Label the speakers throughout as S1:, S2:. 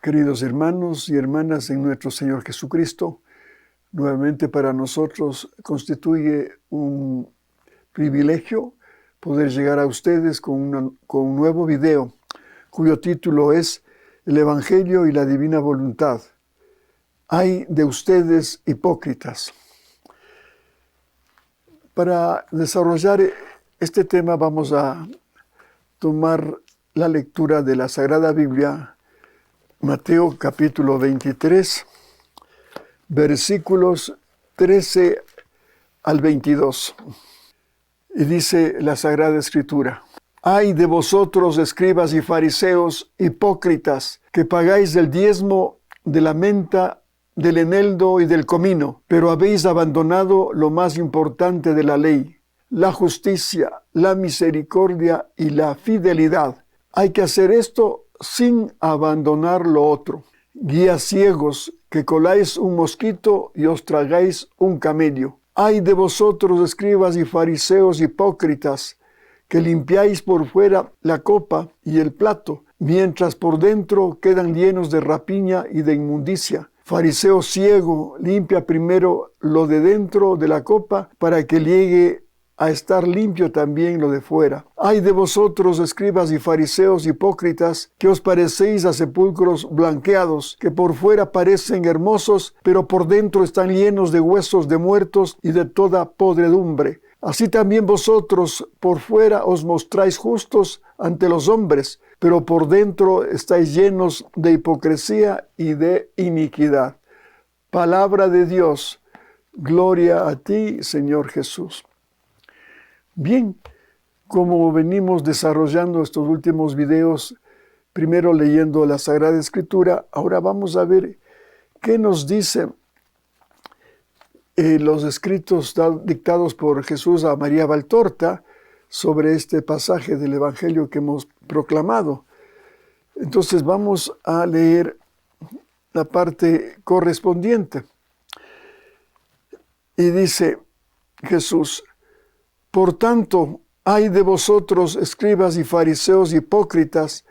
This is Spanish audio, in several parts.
S1: Queridos hermanos y hermanas en nuestro Señor Jesucristo, nuevamente para nosotros constituye un privilegio poder llegar a ustedes con un nuevo video, cuyo título es El Evangelio y la Divina Voluntad. Ay de ustedes hipócritas. Para desarrollar este tema vamos a tomar la lectura de la Sagrada Biblia, Mateo capítulo 23, versículos 13 al 22. Y dice la Sagrada Escritura: Ay de vosotros, escribas y fariseos, hipócritas, que pagáis el diezmo de la menta, del eneldo y del comino, pero habéis abandonado lo más importante de la ley, la justicia, la misericordia y la fidelidad. Hay que hacer esto sin abandonar lo otro. Guías ciegos, que coláis un mosquito y os tragáis un camello. Ay de vosotros, escribas y fariseos hipócritas, que limpiáis por fuera la copa y el plato, mientras por dentro quedan llenos de rapiña y de inmundicia. Fariseo ciego, limpia primero lo de dentro de la copa para que llegue a estar limpio también lo de fuera. Ay de vosotros, escribas y fariseos hipócritas, que os parecéis a sepulcros blanqueados, que por fuera parecen hermosos, pero por dentro están llenos de huesos de muertos y de toda podredumbre. Así también vosotros por fuera os mostráis justos ante los hombres, pero por dentro estáis llenos de hipocresía y de iniquidad. Palabra de Dios. Gloria a ti, Señor Jesús. Bien, como venimos desarrollando estos últimos videos, primero leyendo la Sagrada Escritura, ahora vamos a ver qué nos dicen los escritos dictados por Jesús a María Valtorta sobre este pasaje del Evangelio que hemos proclamado. Entonces vamos a leer la parte correspondiente. Y dice Jesús: Por tanto, ay de vosotros, escribas y fariseos hipócritas,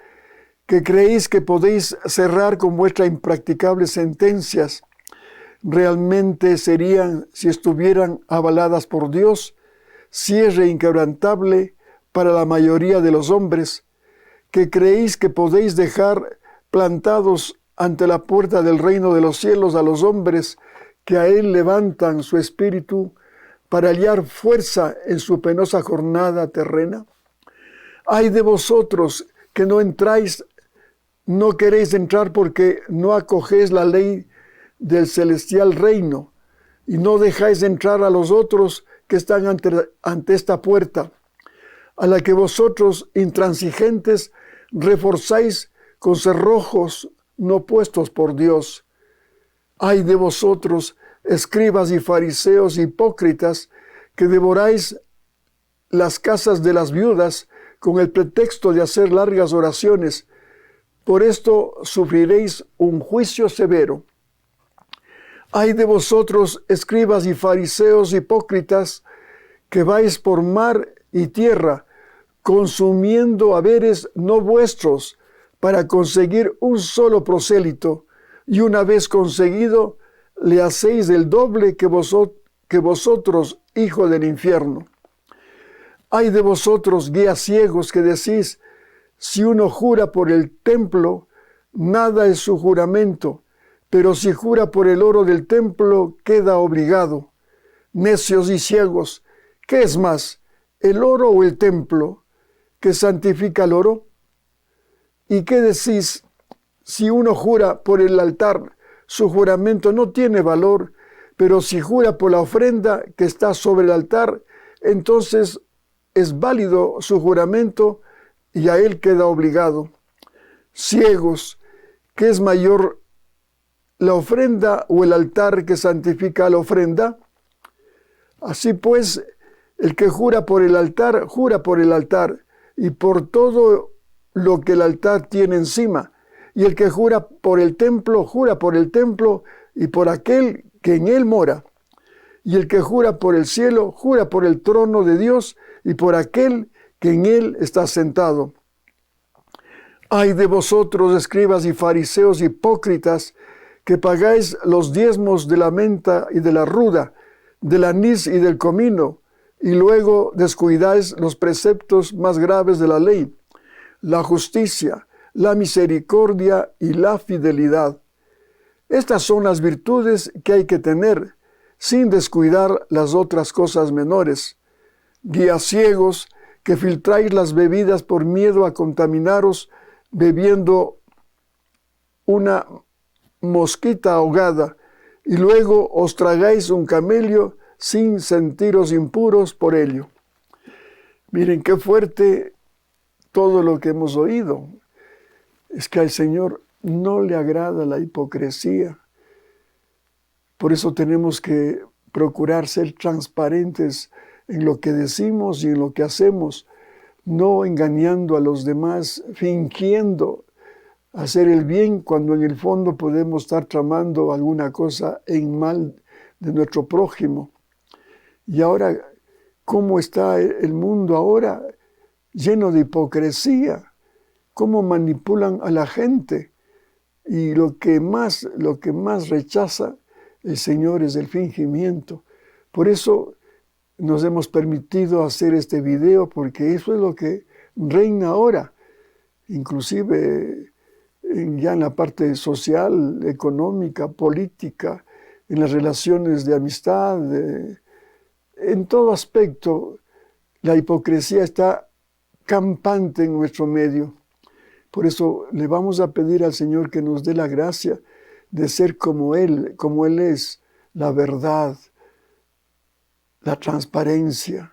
S1: que creéis que podéis cerrar con vuestras impracticables sentencias. Realmente serían, si estuvieran avaladas por Dios, cierre inquebrantable para la mayoría de los hombres, que creéis que podéis dejar plantados ante la puerta del reino de los cielos a los hombres que a él levantan su espíritu para hallar fuerza en su penosa jornada terrena. Ay de vosotros que no entráis, no queréis entrar porque no acogéis la ley del celestial reino y no dejáis entrar a los otros que están ante esta puerta, a la que vosotros intransigentes reforzáis con cerrojos no puestos por Dios. Ay de vosotros, escribas y fariseos hipócritas, que devoráis las casas de las viudas con el pretexto de hacer largas oraciones. Por esto sufriréis un juicio severo. Ay de vosotros, escribas y fariseos hipócritas, que vais por mar y tierra, consumiendo haberes no vuestros, para conseguir un solo prosélito, y una vez conseguido, le hacéis el doble que vosotros, hijo del infierno. Ay de vosotros, guías ciegos, que decís: si uno jura por el templo, nada es su juramento, pero si jura por el oro del templo, queda obligado. Necios y ciegos, ¿qué es más, el oro o el templo, que santifica el oro? ¿Y qué decís? Si uno jura por el altar, su juramento no tiene valor, pero si jura por la ofrenda que está sobre el altar, entonces es válido su juramento y a él queda obligado. Ciegos, ¿qué es mayor, la ofrenda o el altar que santifica la ofrenda? Así pues, el que jura por el altar, jura por el altar y por todo lo que el altar tiene encima. Y el que jura por el templo, jura por el templo y por aquel que en él mora. Y el que jura por el cielo, jura por el trono de Dios y por aquel que en él está sentado. Ay de vosotros, escribas y fariseos hipócritas, que pagáis los diezmos de la menta y de la ruda, del anís y del comino, y luego descuidáis los preceptos más graves de la ley, la justicia, la misericordia y la fidelidad. Estas son las virtudes que hay que tener, sin descuidar las otras cosas menores. Guías ciegos, que filtráis las bebidas por miedo a contaminaros, bebiendo una mosquita ahogada, y luego os tragáis un camello sin sentiros impuros por ello. Miren qué fuerte todo lo que hemos oído. Es que al Señor no le agrada la hipocresía. Por eso tenemos que procurar ser transparentes en lo que decimos y en lo que hacemos, no engañando a los demás, fingiendo hacer el bien cuando en el fondo podemos estar tramando alguna cosa en mal de nuestro prójimo. Y ahora, ¿cómo está el mundo ahora? Lleno de hipocresía. ¿Cómo manipulan a la gente? Y lo que más rechaza el Señor es el fingimiento. Por eso nos hemos permitido hacer este video, porque eso es lo que reina ahora, inclusive ya en la parte social, económica, política, en las relaciones de amistad, en todo aspecto, la hipocresía está campante en nuestro medio. Por eso le vamos a pedir al Señor que nos dé la gracia de ser como Él es, la verdad, la transparencia,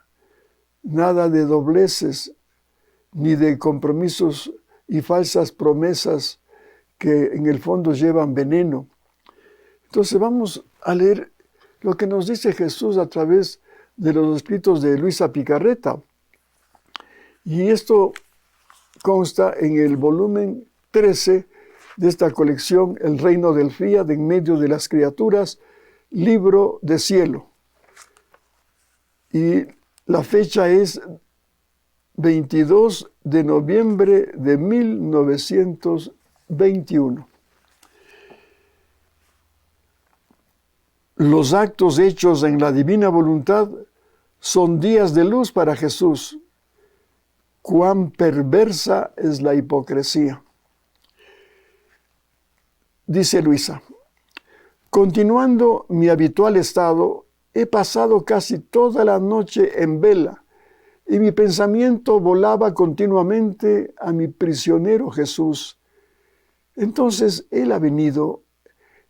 S1: nada de dobleces, ni de compromisos y falsas promesas que en el fondo llevan veneno. Entonces vamos a leer lo que nos dice Jesús a través de los escritos de Luisa Picarreta. Y esto consta en el volumen 13 de esta colección, El reino del Fiat en medio de las criaturas, libro de cielo. Y la fecha es 22 de noviembre de 1921. Los actos hechos en la divina voluntad son días de luz para Jesús. Cuán perversa es la hipocresía. Dice Luisa: continuando mi habitual estado, he pasado casi toda la noche en vela, y mi pensamiento volaba continuamente a mi prisionero Jesús. Entonces Él ha venido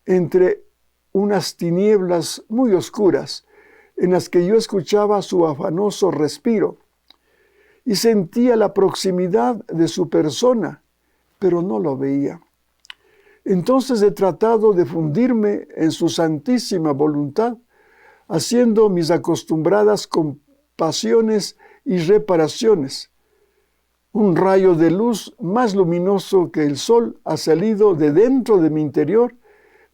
S1: entre unas tinieblas muy oscuras, en las que yo escuchaba su afanoso respiro, y sentía la proximidad de su persona, pero no lo veía. Entonces he tratado de fundirme en su santísima voluntad, haciendo mis acostumbradas compasiones y reparaciones. Un rayo de luz más luminoso que el sol ha salido de dentro de mi interior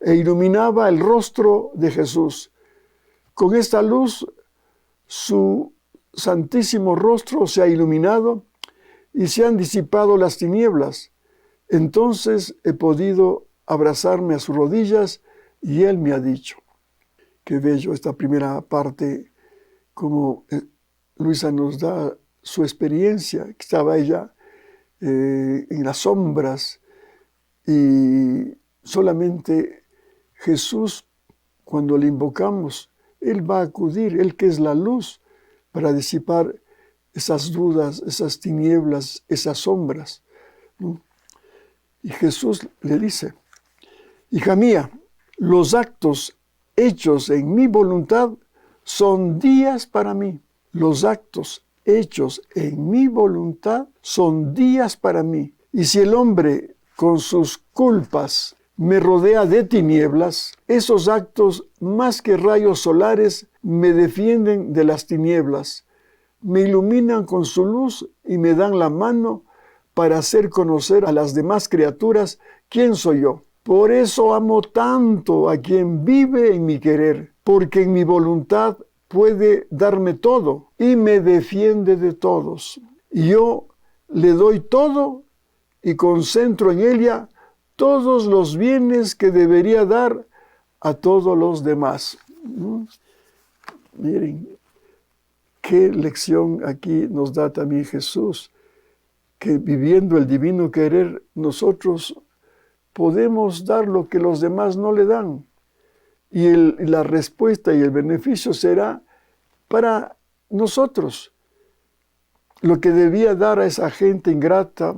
S1: e iluminaba el rostro de Jesús. Con esta luz, su santísimo rostro se ha iluminado y se han disipado las tinieblas. Entonces he podido abrazarme a sus rodillas y Él me ha dicho. Qué bello esta primera parte, como Luisa nos da su experiencia, que estaba ella en las sombras, y solamente Jesús, cuando le invocamos, Él va a acudir, Él que es la luz, para disipar esas dudas, esas tinieblas, esas sombras, ¿no? Y Jesús le dice: hija mía, los actos hechos en mi voluntad son días para mí. Los actos hechos en mi voluntad son días para mí. Y si el hombre con sus culpas me rodea de tinieblas, esos actos, más que rayos solares, me defienden de las tinieblas, me iluminan con su luz y me dan la mano para hacer conocer a las demás criaturas quién soy yo. Por eso amo tanto a quien vive en mi querer, porque en mi voluntad puede darme todo y me defiende de todos. Y yo le doy todo y concentro en ella todos los bienes que debería dar a todos los demás. Miren, qué lección aquí nos da también Jesús, que viviendo el divino querer, nosotros podemos dar lo que los demás no le dan. Y la respuesta y el beneficio será para nosotros. Lo que debía dar a esa gente ingrata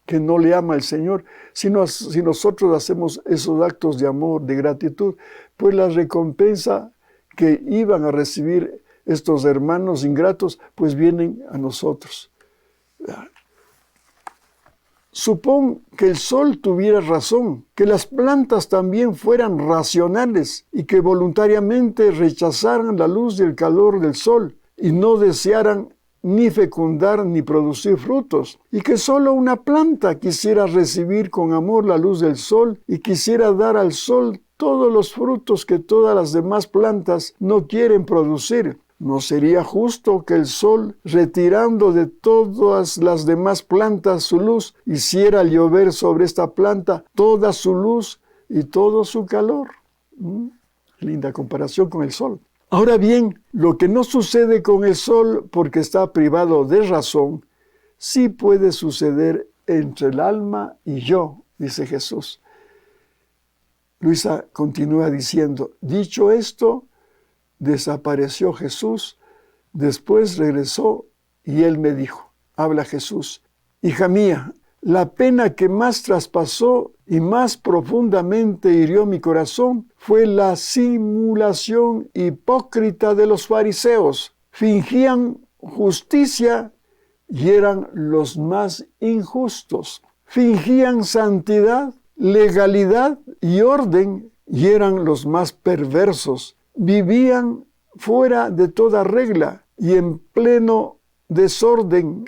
S1: que no le ama al Señor, si nosotros hacemos esos actos de amor, de gratitud, pues la recompensa que iban a recibir estos hermanos ingratos, pues vienen a nosotros. Supón que el sol tuviera razón, que las plantas también fueran racionales y que voluntariamente rechazaran la luz y el calor del sol y no desearan ni fecundar ni producir frutos, y que solo una planta quisiera recibir con amor la luz del sol y quisiera dar al sol todos los frutos que todas las demás plantas no quieren producir. ¿No sería justo que el sol, retirando de todas las demás plantas su luz, hiciera llover sobre esta planta toda su luz y todo su calor? Linda comparación con el sol. Ahora bien, lo que no sucede con el sol porque está privado de razón, sí puede suceder entre el alma y yo, dice Jesús. Luisa continúa diciendo, dicho esto, desapareció Jesús, después regresó y él me dijo, habla Jesús, hija mía, la pena que más traspasó y más profundamente hirió mi corazón fue la simulación hipócrita de los fariseos. Fingían justicia y eran los más injustos. Fingían santidad, legalidad y orden y eran los más perversos. Vivían fuera de toda regla y en pleno desorden,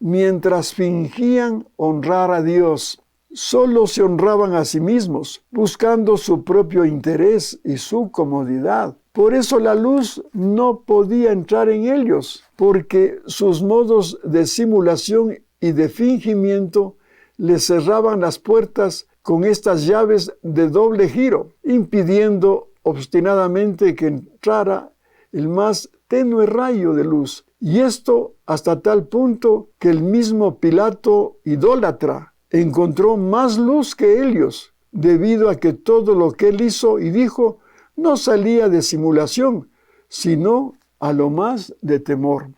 S1: mientras fingían honrar a Dios. Solo se honraban a sí mismos, buscando su propio interés y su comodidad. Por eso la luz no podía entrar en ellos, porque sus modos de simulación y de fingimiento les cerraban las puertas con estas llaves de doble giro, impidiendo obstinadamente que entrara el más tenue rayo de luz. Y esto hasta tal punto que el mismo Pilato, idólatra, encontró más luz que ellos, debido a que todo lo que él hizo y dijo no salía de simulación, sino a lo más de temor.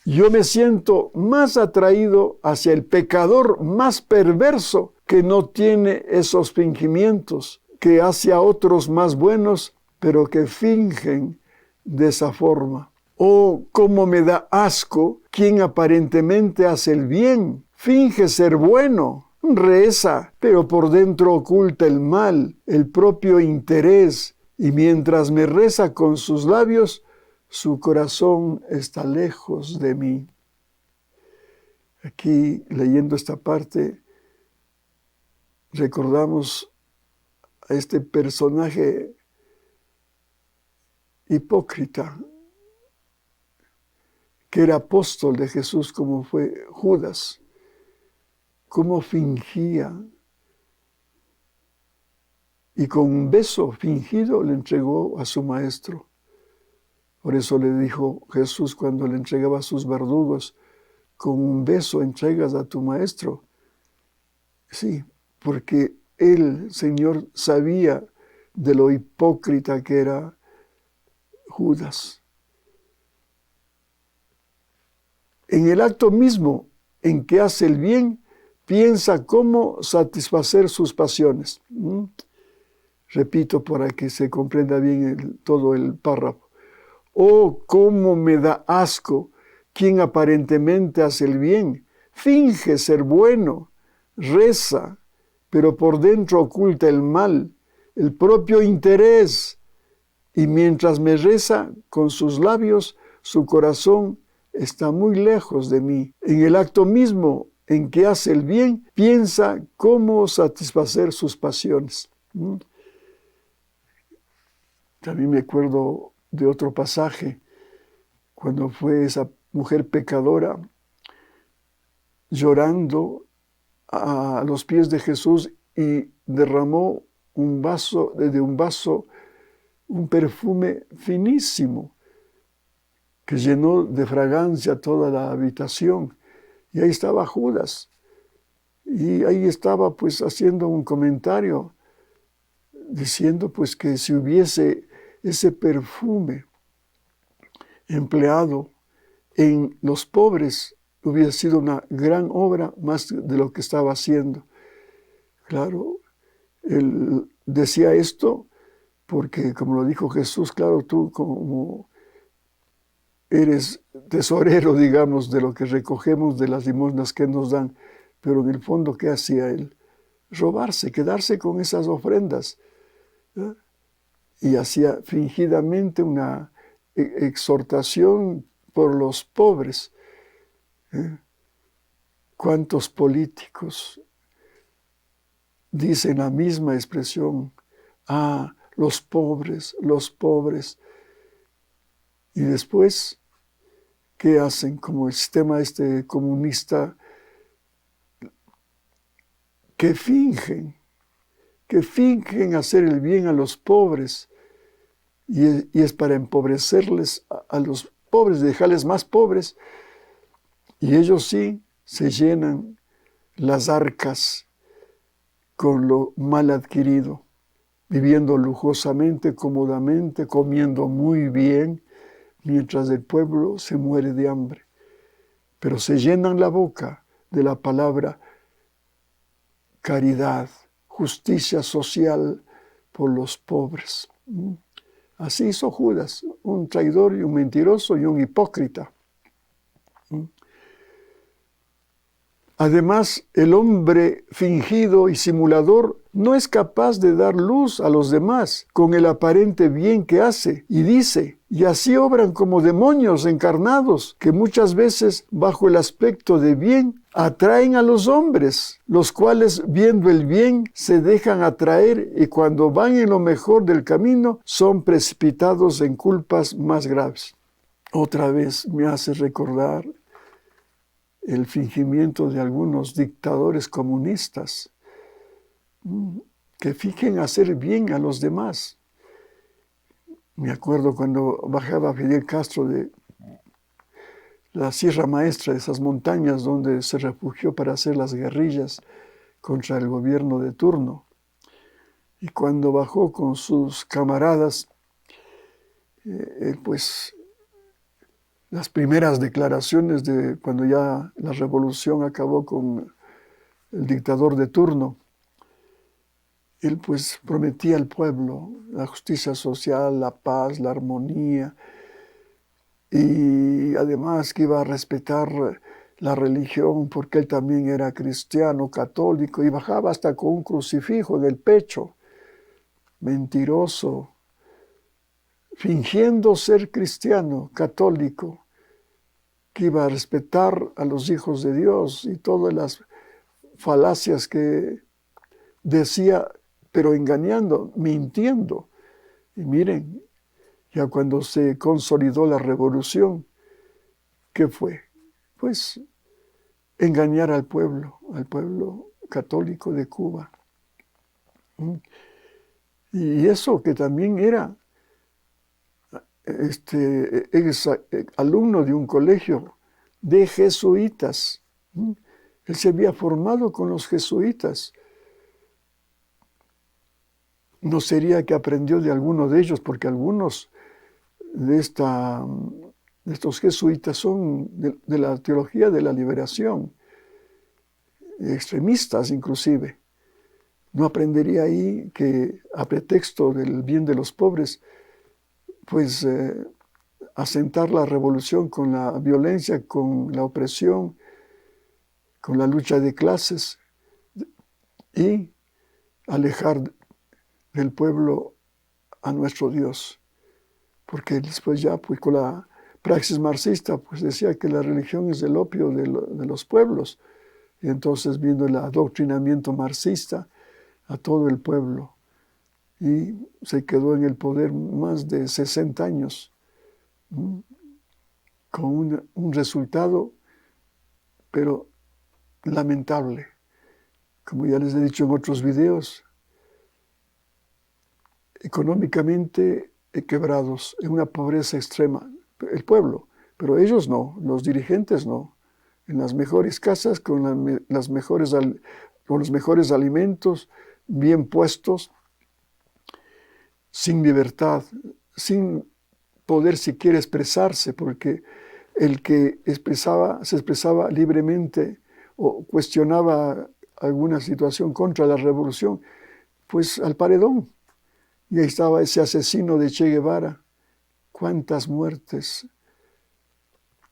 S1: Yo me siento más atraído hacia el pecador más perverso que no tiene esos fingimientos, que hacia otros más buenos, pero que fingen de esa forma. Oh, cómo me da asco quien aparentemente hace el bien, finge ser bueno, reza, pero por dentro oculta el mal, el propio interés, y mientras me reza con sus labios, su corazón está lejos de mí. Aquí, leyendo esta parte, recordamos a este personaje hipócrita, que era apóstol de Jesús, como fue Judas, cómo fingía, y con un beso fingido le entregó a su maestro. Por eso le dijo Jesús cuando le entregaba a sus verdugos, con un beso entregas a tu maestro. Sí, porque el Señor sabía de lo hipócrita que era Judas. En el acto mismo en que hace el bien, piensa cómo satisfacer sus pasiones. Repito para que se comprenda bien todo el párrafo. Oh, cómo me da asco quien aparentemente hace el bien, finge ser bueno, reza, pero por dentro oculta el mal, el propio interés, y mientras me reza con sus labios, su corazón está muy lejos de mí. En el acto mismo en que hace el bien, piensa cómo satisfacer sus pasiones. También me acuerdo de otro pasaje, cuando fue esa mujer pecadora llorando a los pies de Jesús y derramó de un vaso un perfume finísimo que llenó de fragancia toda la habitación. Y ahí estaba Judas. Y ahí estaba pues haciendo un comentario diciendo pues que si hubiese ese perfume empleado en los pobres, hubiera sido una gran obra más de lo que estaba haciendo. Claro, él decía esto porque, como lo dijo Jesús, claro, tú como eres tesorero, digamos, de lo que recogemos de las limosnas que nos dan, pero en el fondo, ¿qué hacía él? Robarse, quedarse con esas ofrendas. ¿Eh? Y hacía fingidamente una exhortación por los pobres. ¿Cuántos políticos dicen la misma expresión? Ah, los pobres, los pobres. Y después, ¿qué hacen? Como el sistema comunista, que fingen hacer el bien a los pobres. Y es para empobrecerles a los pobres, dejarles más pobres. Y ellos sí se llenan las arcas con lo mal adquirido, viviendo lujosamente, cómodamente, comiendo muy bien, mientras el pueblo se muere de hambre. Pero se llenan la boca de la palabra caridad, justicia social por los pobres. Así hizo Judas, un traidor y un mentiroso y un hipócrita. Además, el hombre fingido y simulador no es capaz de dar luz a los demás con el aparente bien que hace y dice, y así obran como demonios encarnados que muchas veces, bajo el aspecto de bien, atraen a los hombres, los cuales, viendo el bien, se dejan atraer y cuando van en lo mejor del camino, son precipitados en culpas más graves. Otra vez me hace recordar el fingimiento de algunos dictadores comunistas que fingen hacer bien a los demás. Me acuerdo cuando bajaba Fidel Castro de la Sierra Maestra, de esas montañas donde se refugió para hacer las guerrillas contra el gobierno de turno. Y cuando bajó con sus camaradas, pues las primeras declaraciones de cuando ya la revolución acabó con el dictador de turno, él pues prometía al pueblo la justicia social, la paz, la armonía, y además que iba a respetar la religión porque él también era cristiano, católico, y bajaba hasta con un crucifijo en el pecho, mentiroso, fingiendo ser cristiano, católico, que iba a respetar a los hijos de Dios y todas las falacias que decía, pero engañando, mintiendo. Y miren, ya cuando se consolidó la revolución, ¿qué fue? Pues engañar al pueblo católico de Cuba. Y eso que también era alumno de un colegio de jesuitas. Él se había formado con los jesuitas. No sería que aprendió de alguno de ellos, porque algunos de estos jesuitas son de la teología de la liberación, extremistas inclusive. No aprendería ahí que a pretexto del bien de los pobres, pues asentar la revolución con la violencia, con la opresión, con la lucha de clases y alejar del pueblo a nuestro Dios. Porque después ya, pues con la praxis marxista, pues decía que la religión es el opio de los pueblos. Y entonces vino el adoctrinamiento marxista a todo el pueblo. Y se quedó en el poder más de 60 años, con un resultado, pero lamentable. como ya les he dicho en otros videos, económicamente quebrados, en una pobreza extrema, el pueblo, pero ellos no, los dirigentes no, en las mejores casas, con los mejores alimentos, bien puestos, sin libertad, sin poder siquiera expresarse, porque el que se expresaba libremente o cuestionaba alguna situación contra la revolución, pues al paredón. Y ahí estaba ese asesino de Che Guevara. ¿Cuántas muertes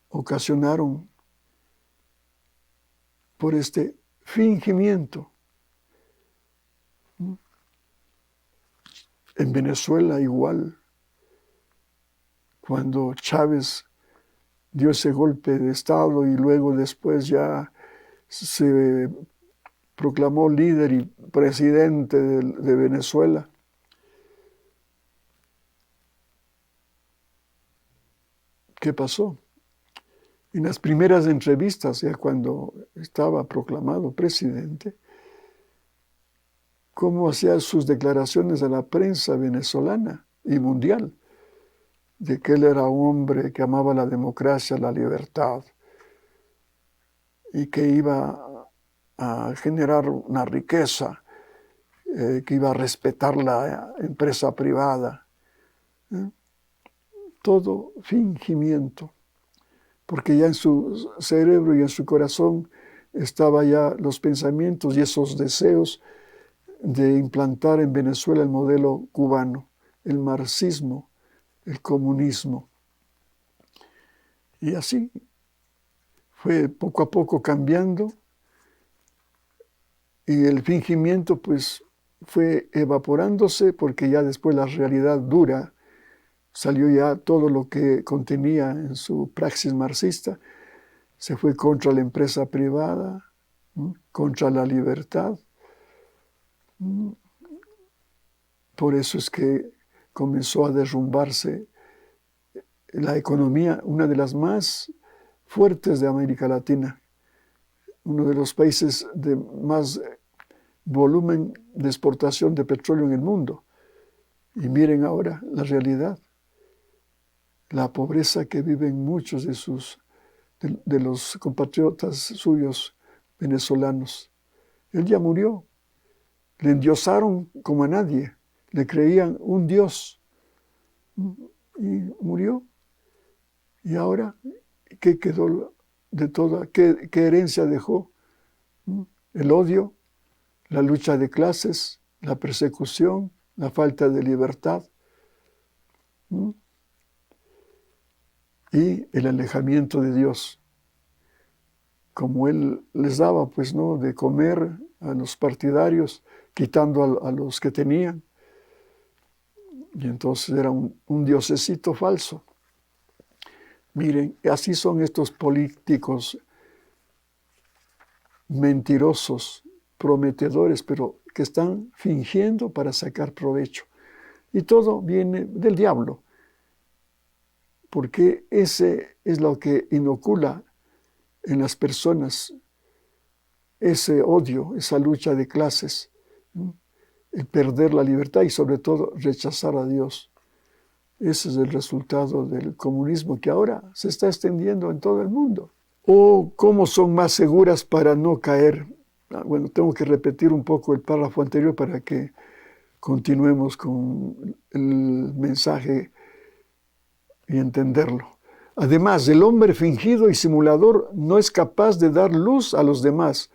S1: ocasionaron por este fingimiento? En Venezuela igual, cuando Chávez dio ese golpe de Estado y luego después ya se proclamó líder y presidente de Venezuela. ¿Qué pasó? En las primeras entrevistas, ya cuando estaba proclamado presidente, cómo hacía sus declaraciones a la prensa venezolana y mundial, de que él era un hombre que amaba la democracia, la libertad, y que iba a generar una riqueza, que iba a respetar la empresa privada. Todo fingimiento, porque ya en su cerebro y en su corazón estaban ya los pensamientos y esos deseos de implantar en Venezuela el modelo cubano, el marxismo, el comunismo. Y así fue poco a poco cambiando y el fingimiento pues fue evaporándose porque ya después la realidad dura salió ya todo lo que contenía en su praxis marxista, se fue contra la empresa privada, contra la libertad. Por eso es que comenzó a derrumbarse la economía, una de las más fuertes de América Latina, uno de los países de más volumen de exportación de petróleo en el mundo. Y miren ahora la realidad, la pobreza que viven muchos de los compatriotas suyos venezolanos. Él ya murió, le endiosaron como a nadie, le creían un dios y murió. Y ahora, ¿qué quedó de toda? ¿Qué herencia dejó? El odio, la lucha de clases, la persecución, la falta de libertad y el alejamiento de Dios. Como él les daba, pues, ¿no?, de comer a los partidarios, quitando a los que tenían. Y entonces era un diosecito falso. Miren, así son estos políticos mentirosos, prometedores, pero que están fingiendo para sacar provecho. Y todo viene del diablo, porque ese es lo que inocula en las personas ese odio, esa lucha de clases, el perder la libertad y sobre todo rechazar a Dios. Ese es el resultado del comunismo que ahora se está extendiendo en todo el mundo. ¿O cómo son más seguras para no caer? Bueno, tengo que repetir un poco el párrafo anterior para que continuemos con el mensaje y entenderlo. Además, el hombre fingido y simulador no es capaz de dar luz a los demás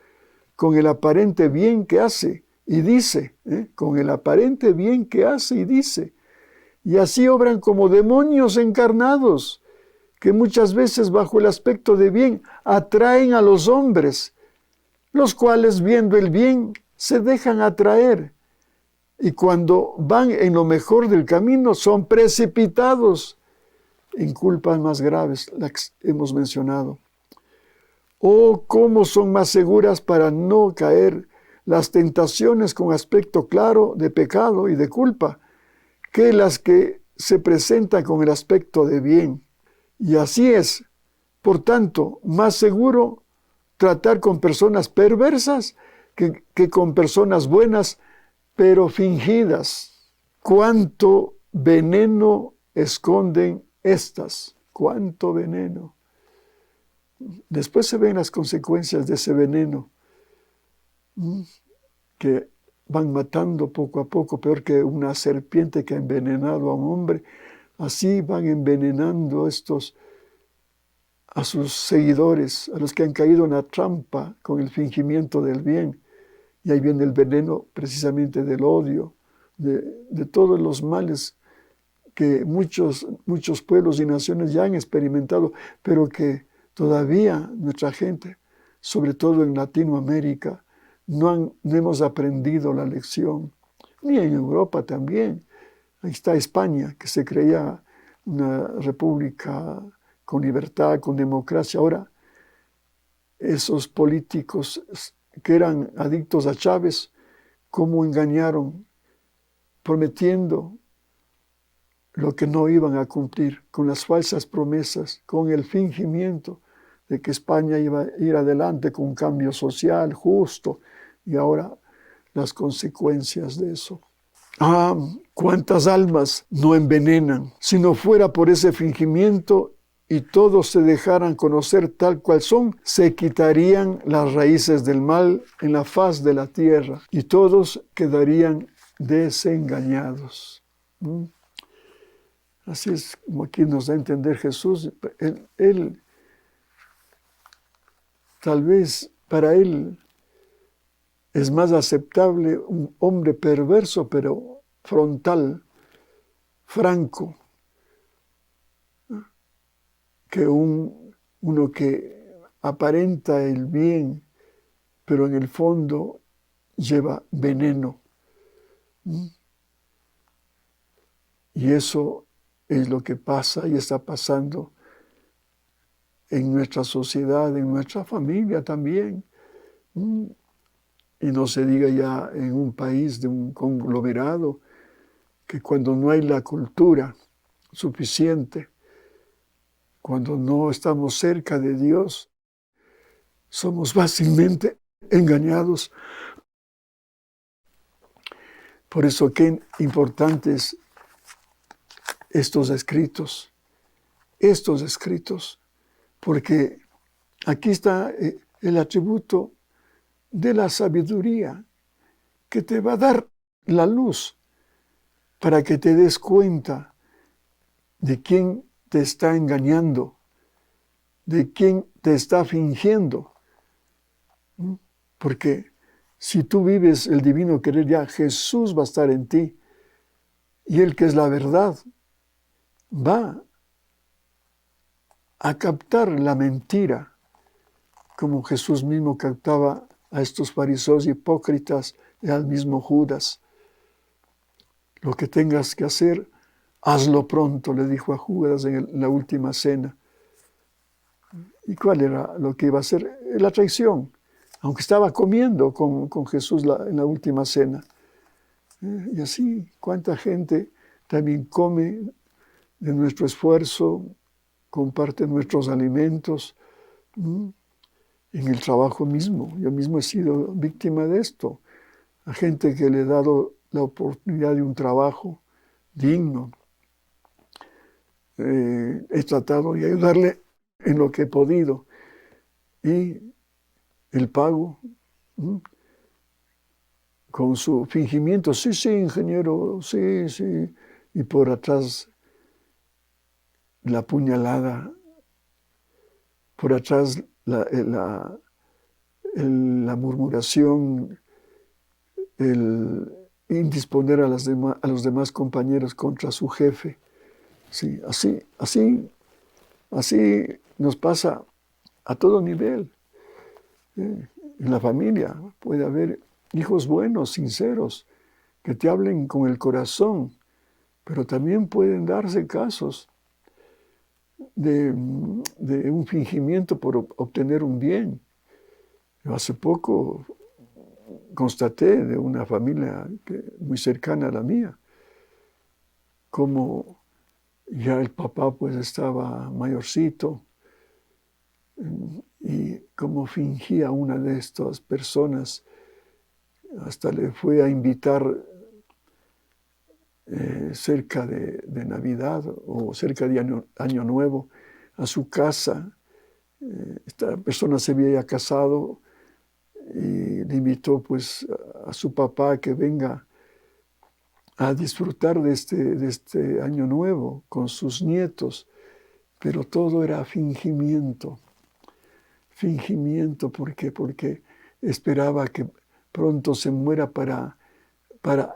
S1: con el aparente bien que hace y dice, con el aparente bien que hace y dice. Y así obran como demonios encarnados, que muchas veces bajo el aspecto de bien atraen a los hombres, los cuales viendo el bien se dejan atraer. Y cuando van en lo mejor del camino son precipitados en culpas más graves, las que hemos mencionado. Oh, cómo son más seguras para no caer las tentaciones con aspecto claro de pecado y de culpa, que las que se presentan con el aspecto de bien. Y así es, por tanto, más seguro tratar con personas perversas que con personas buenas, pero fingidas. ¿Cuánto veneno esconden estas? ¿Cuánto veneno? Después se ven las consecuencias de ese veneno, que van matando poco a poco, peor que una serpiente que ha envenenado a un hombre. Así van envenenando a sus seguidores, a los que han caído en la trampa con el fingimiento del bien. Y ahí viene el veneno precisamente del odio, de todos los males que muchos pueblos y naciones ya han experimentado, pero que todavía nuestra gente, sobre todo en Latinoamérica, no hemos aprendido la lección. Ni en Europa también. Ahí está España, que se creía una república con libertad, con democracia. Ahora, esos políticos que eran adictos a Chávez, cómo engañaron, prometiendo lo que no iban a cumplir, con las falsas promesas, con el fingimiento de que España iba a ir adelante con un cambio social justo, y ahora las consecuencias de eso. Ah, cuántas almas no envenenan. Si no fuera por ese fingimiento y todos se dejaran conocer tal cual son, se quitarían las raíces del mal en la faz de la tierra y todos quedarían desengañados. Así es como aquí nos da a entender Jesús. Él tal vez para él es más aceptable un hombre perverso, pero frontal, franco, que uno que aparenta el bien, pero en el fondo lleva veneno. Y eso es lo que pasa y está pasando en nuestra sociedad, en nuestra familia también. Y no se diga ya en un país de un conglomerado, que cuando no hay la cultura suficiente, cuando no estamos cerca de Dios, somos fácilmente engañados. Por eso qué importantes estos escritos, porque aquí está el atributo de la sabiduría que te va a dar la luz para que te des cuenta de quién te está engañando, de quién te está fingiendo. Porque si tú vives el divino querer, ya Jesús va a estar en ti, y el que es la verdad va a captar la mentira, como Jesús mismo captaba a estos fariseos hipócritas y al mismo Judas. Lo que tengas que hacer, hazlo pronto, le dijo a Judas en la última cena. ¿Y cuál era lo que iba a hacer? La traición, aunque estaba comiendo con Jesús en la última cena. Y así, cuánta gente también come de nuestro esfuerzo, comparte nuestros alimentos, en el trabajo mismo. Yo mismo he sido víctima de esto. A gente que le he dado la oportunidad de un trabajo digno. He tratado de ayudarle en lo que he podido. Y el pago, con su fingimiento, sí, ingeniero, sí. Y por atrás la puñalada, por atrás la murmuración, el indisponer a los demás compañeros contra su jefe. Sí, así nos pasa a todo nivel. En la familia puede haber hijos buenos, sinceros, que te hablen con el corazón, pero también pueden darse casos de un fingimiento por obtener un bien. Yo hace poco constaté de una familia muy cercana a la mía, como ya el papá pues estaba mayorcito, y como fingía una de estas personas hasta le fue a invitar cerca de Navidad o cerca de Año Nuevo a su casa. Esta persona se había casado y le invitó pues a su papá que venga a disfrutar de este Año Nuevo con sus nietos, pero todo era fingimiento. Fingimiento, ¿por qué? Porque esperaba que pronto se muera para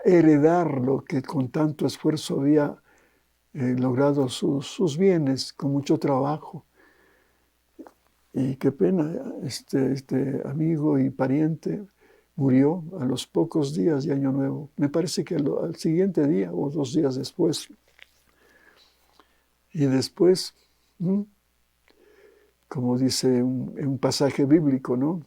S1: heredar lo que con tanto esfuerzo había logrado sus bienes, con mucho trabajo. Y qué pena, este amigo y pariente murió a los pocos días de Año Nuevo. Me parece que al siguiente día o 2 días después. Y después, como dice un pasaje bíblico, ¿no?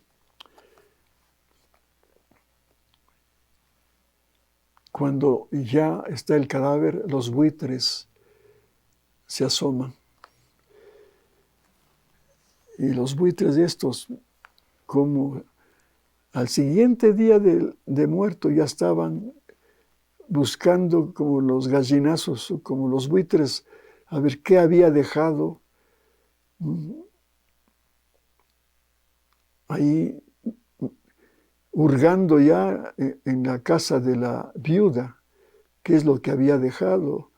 S1: Cuando ya está el cadáver, los buitres se asoman. Y los buitres estos, como al siguiente día de muerto, ya estaban buscando como los gallinazos, como los buitres, a ver qué había dejado ahí, hurgando ya en la casa de la viuda, qué es lo que había dejado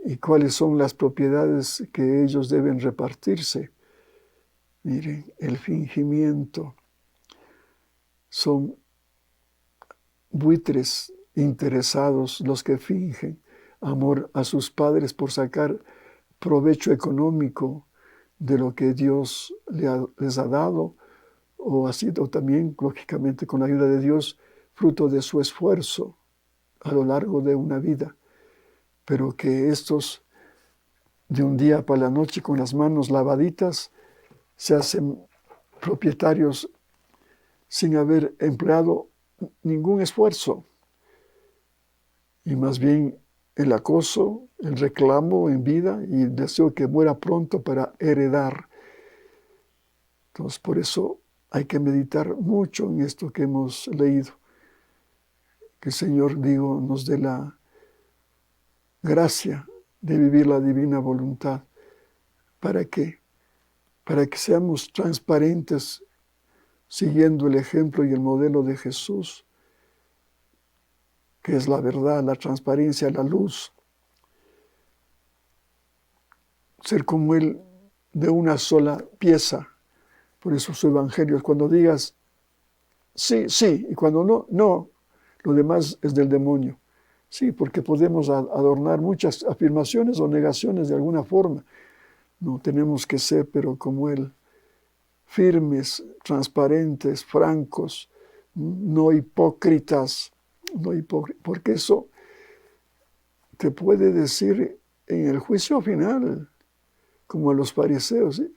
S1: y cuáles son las propiedades que ellos deben repartirse. Miren, el fingimiento. Son buitres interesados los que fingen amor a sus padres por sacar provecho económico de lo que Dios les ha dado, o ha sido también, lógicamente, con la ayuda de Dios, fruto de su esfuerzo a lo largo de una vida. Pero que estos, de un día para la noche, con las manos lavaditas, se hacen propietarios sin haber empleado ningún esfuerzo. Y más bien el acoso, el reclamo en vida y el deseo que muera pronto para heredar. Entonces, por eso hay que meditar mucho en esto que hemos leído. Que el Señor, digo, nos dé la gracia de vivir la divina voluntad. ¿Para qué? Para que seamos transparentes siguiendo el ejemplo y el modelo de Jesús, que es la verdad, la transparencia, la luz. Ser como Él de una sola pieza. Por eso su evangelio, cuando digas sí, sí, y cuando no, no, lo demás es del demonio. Sí, porque podemos adornar muchas afirmaciones o negaciones de alguna forma. No tenemos que ser, pero como Él, firmes, transparentes, francos, no hipócritas, porque eso te puede decir en el juicio final, como a los fariseos, ¿sí?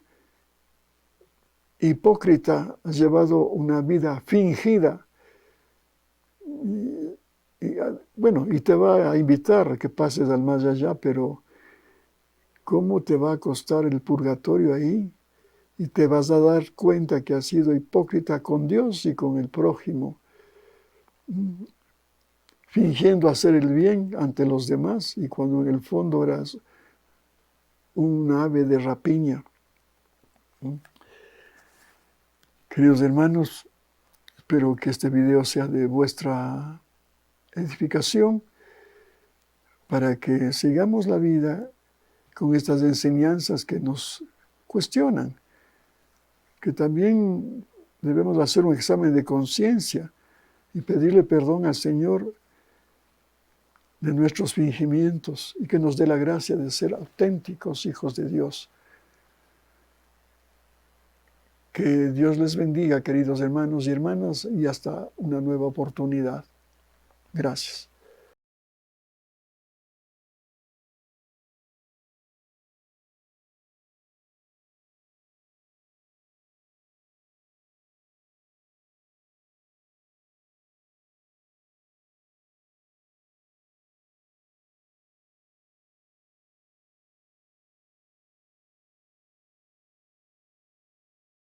S1: Hipócrita, has llevado una vida fingida. Y te va a invitar a que pases al más allá, pero ¿cómo te va a costar el purgatorio ahí? Y te vas a dar cuenta que has sido hipócrita con Dios y con el prójimo, fingiendo hacer el bien ante los demás, y cuando en el fondo eras un ave de rapiña. Queridos hermanos, espero que este video sea de vuestra edificación para que sigamos la vida con estas enseñanzas que nos cuestionan, que también debemos hacer un examen de conciencia y pedirle perdón al Señor de nuestros fingimientos y que nos dé la gracia de ser auténticos hijos de Dios. Que Dios les bendiga, queridos hermanos y hermanas, y hasta una nueva oportunidad. Gracias.